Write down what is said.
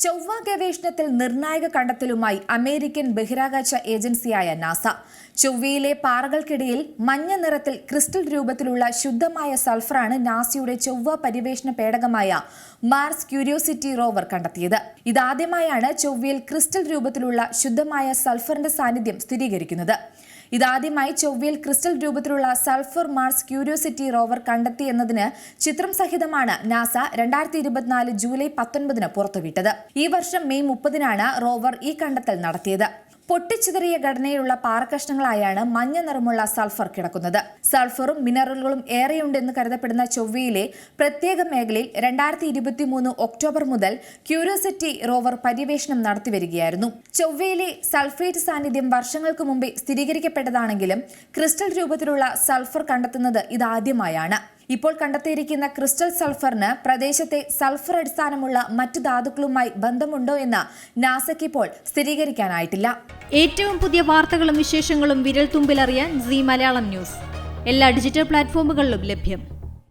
ചൊവ്വ ഗവേഷണത്തിൽ നിർണായക കണ്ടെത്തലുമായി അമേരിക്കൻ ബഹിരാകാശ ഏജൻസിയായ നാസ. ചൊവ്വയിലെ പാറകൾക്കിടയിൽ മഞ്ഞ നിറത്തിൽ ക്രിസ്റ്റൽ രൂപത്തിലുള്ള ശുദ്ധമായ സൾഫറാണ് നാസയുടെ ചൊവ്വ പര്യവേഷണ പേടകമായ മാർസ് ക്യൂരിയോസിറ്റി റോവർ കണ്ടെത്തിയത്. ഇതാദ്യമായാണ് ചൊവ്വയിൽ ക്രിസ്റ്റൽ രൂപത്തിലുള്ള ശുദ്ധമായ സൾഫറിന്റെ സാന്നിധ്യം സ്ഥിരീകരിക്കുന്നത്. ഇതാദ്യമായി ചൊവ്വയിൽ ക്രിസ്റ്റൽ രൂപത്തിലുള്ള സൾഫർ മാർസ് ക്യൂരിയോസിറ്റി റോവർ കണ്ടെത്തി എന്നതിന് ചിത്രം സഹിതമാണ് നാസ 2024 ജൂലൈ 19 പുറത്തുവിട്ടത്. ഈ വർഷം മെയ് 30 റോവർ ഈ കണ്ടെത്തൽ നടത്തിയത്. പൊട്ടിച്ചിതറിയ ഘടനയിലുള്ള പാറക്കഷ്ണങ്ങളായാണ് മഞ്ഞ നിറമുള്ള സൾഫർ കിടക്കുന്നത്. സൾഫറും മിനറലുകളും ഏറെയുണ്ടെന്ന് കരുതപ്പെടുന്ന ചൊവ്വയിലെ പ്രത്യേക മേഖലയിൽ 2023 ഒക്ടോബർ മുതൽ ക്യൂരിയോസിറ്റി റോവർ പര്യവേഷണം നടത്തിവരികയായിരുന്നു. ചൊവ്വയിലെ സൾഫേറ്റ് സാന്നിധ്യം വർഷങ്ങൾക്ക് മുമ്പേ സ്ഥിരീകരിക്കപ്പെട്ടതാണെങ്കിലും ക്രിസ്റ്റൽ രൂപത്തിലുള്ള സൾഫർ കണ്ടെത്തുന്നത് ഇതാദ്യമായാണ്. ഇപ്പോൾ കണ്ടെത്തിയിരിക്കുന്ന ക്രിസ്റ്റൽ സൾഫറിന് പ്രദേശത്തെ സൾഫർ അടിസ്ഥാനമുള്ള മറ്റു ധാതുക്കളുമായി ബന്ധമുണ്ടോ എന്ന് നാസയ്ക്ക് ഇപ്പോൾ സ്ഥിരീകരിക്കാനായിട്ടില്ല. ഏറ്റവും പുതിയ വാർത്തകളും വിശേഷങ്ങളും വിരൽ തുമ്പിലറിയാൻ സീ മലയാളം ന്യൂസ് എല്ലാ ഡിജിറ്റൽ പ്ലാറ്റ്ഫോമുകളിലും ലഭ്യം.